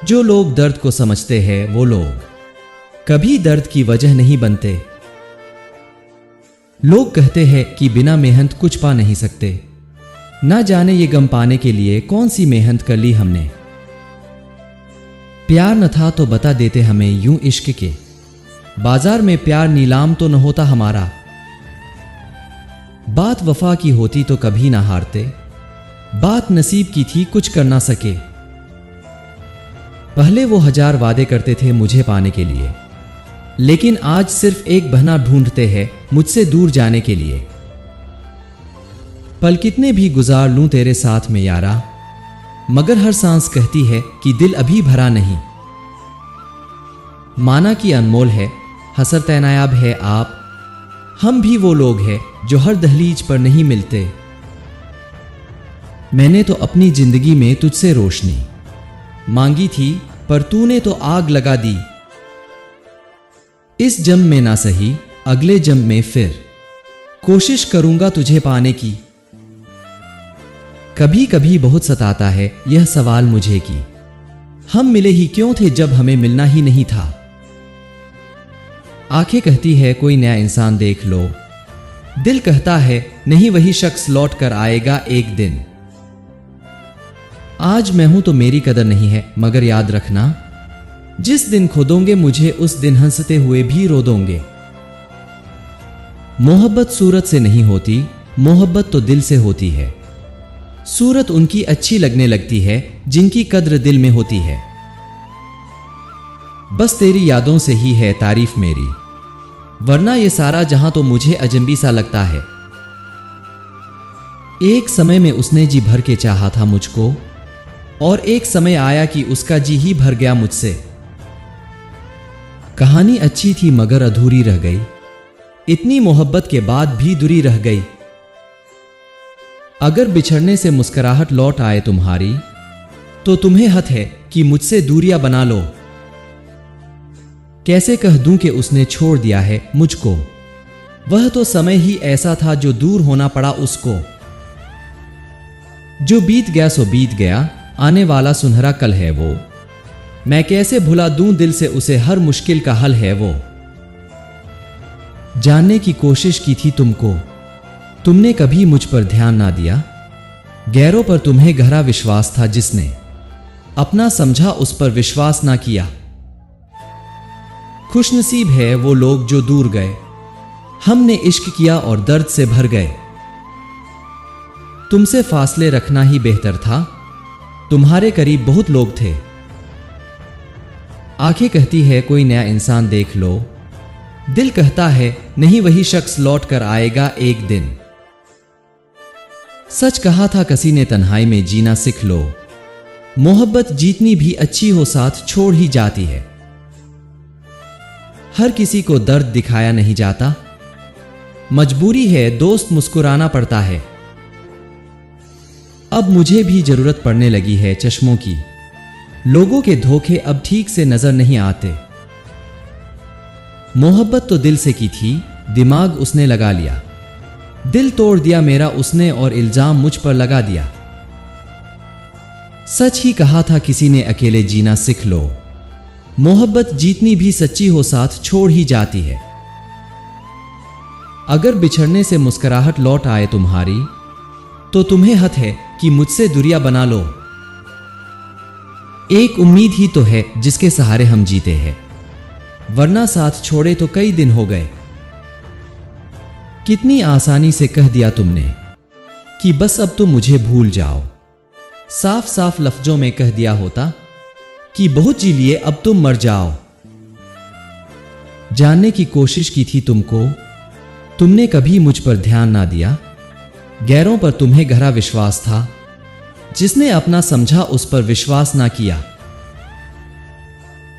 जो लोग दर्द को समझते हैं वो लोग कभी दर्द की वजह नहीं बनते। लोग कहते हैं कि बिना मेहनत कुछ पा नहीं सकते। ना जाने ये गम पाने के लिए कौन सी मेहनत कर ली हमने। प्यार न था तो बता देते हमें यूं इश्क के, बाजार में प्यार नीलाम तो न होता हमारा। बात वफा की होती तो कभी ना हारते, बात नसीब की थी कुछ कर ना सके। पहले वो 1000 वादे करते थे मुझे पाने के लिए, लेकिन आज सिर्फ एक बहाना ढूंढते हैं मुझसे दूर जाने के लिए। पल कितने भी गुजार लूं तेरे साथ में यारा, मगर हर सांस कहती है कि दिल अभी भरा नहीं। माना कि अनमोल है, हसरत नायाब है आप, हम भी वो लोग हैं जो हर दहलीज पर नहीं मिलते। मैंने तो अपनी जिंदगी में तुझसे रोशनी मांगी थी, पर तूने तो आग लगा दी। इस जन्म में ना सही, अगले जन्म में फिर कोशिश करूंगा तुझे पाने की। कभी कभी बहुत सताता है यह सवाल मुझे कि हम मिले ही क्यों थे जब हमें मिलना ही नहीं था। आंखें कहती है कोई नया इंसान देख लो, दिल कहता है नहीं वही शख्स लौट कर आएगा एक दिन। आज मैं हूं तो मेरी कदर नहीं है, मगर याद रखना जिस दिन खो दोगे मुझे उस दिन हंसते हुए भी रो दोगे। मोहब्बत सूरत से नहीं होती, मोहब्बत तो दिल से होती है। सूरत उनकी अच्छी लगने लगती है जिनकी कद्र दिल में होती है। बस तेरी यादों से ही है तारीफ मेरी, वरना ये सारा जहां तो मुझे अजंबी सा लगता है। एक समय में उसने जी भर के चाहा था मुझको, और एक समय आया कि उसका जी ही भर गया मुझसे। कहानी अच्छी थी मगर अधूरी रह गई, इतनी मोहब्बत के बाद भी दूरी रह गई। अगर बिछड़ने से मुस्कुराहट लौट आए तुम्हारी, तो तुम्हें हक है कि मुझसे दूरियां बना लो। कैसे कह दूं कि उसने छोड़ दिया है मुझको, वह तो समय ही ऐसा था जो दूर होना पड़ा उसको। जो बीत गया सो बीत गया, आने वाला सुनहरा कल है वो। मैं कैसे भुला दूं दिल से उसे, हर मुश्किल का हल है वो। जानने की कोशिश की थी तुमको, तुमने कभी मुझ पर ध्यान ना दिया। गैरों पर तुम्हें गहरा विश्वास था, जिसने अपना समझा उस पर विश्वास ना किया। खुशनसीब है वो लोग जो दूर गए, हमने इश्क किया और दर्द से भर गए। तुमसे फासले रखना ही बेहतर था, तुम्हारे करीब बहुत लोग थे। आंखें कहती है कोई नया इंसान देख लो, दिल कहता है नहीं वही शख्स लौट कर आएगा एक दिन। सच कहा था किसी ने तन्हाई में जीना सीख लो, मोहब्बत जितनी भी अच्छी हो साथ छोड़ ही जाती है। हर किसी को दर्द दिखाया नहीं जाता, मजबूरी है दोस्त मुस्कुराना पड़ता है। अब मुझे भी जरूरत पड़ने लगी है चश्मों की, लोगों के धोखे अब ठीक से नजर नहीं आते। मोहब्बत तो दिल से की थी, दिमाग उसने लगा लिया। दिल तोड़ दिया मेरा उसने और इल्जाम मुझ पर लगा दिया। सच ही कहा था किसी ने अकेले जीना सीख लो, मोहब्बत जितनी भी सच्ची हो साथ छोड़ ही जाती है। अगर बिछड़ने से मुस्कुराहट लौट आए तुम्हारी, तो तुम्हें हक है कि मुझसे दूरियां बना लो। एक उम्मीद ही तो है जिसके सहारे हम जीते हैं, वरना साथ छोड़े तो कई दिन हो गए। कितनी आसानी से कह दिया तुमने कि बस अब तो मुझे भूल जाओ। साफ साफ लफ्जों में कह दिया होता कि बहुत जी लिए अब तुम मर जाओ। जानने की कोशिश की थी तुमको, तुमने कभी मुझ पर ध्यान ना दिया। गैरों पर तुम्हें गहरा विश्वास था, जिसने अपना समझा उस पर विश्वास ना किया।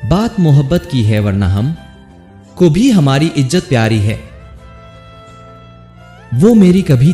बात मोहब्बत की है, वरना हम को भी हमारी इज्जत प्यारी है। वो मेरी कभी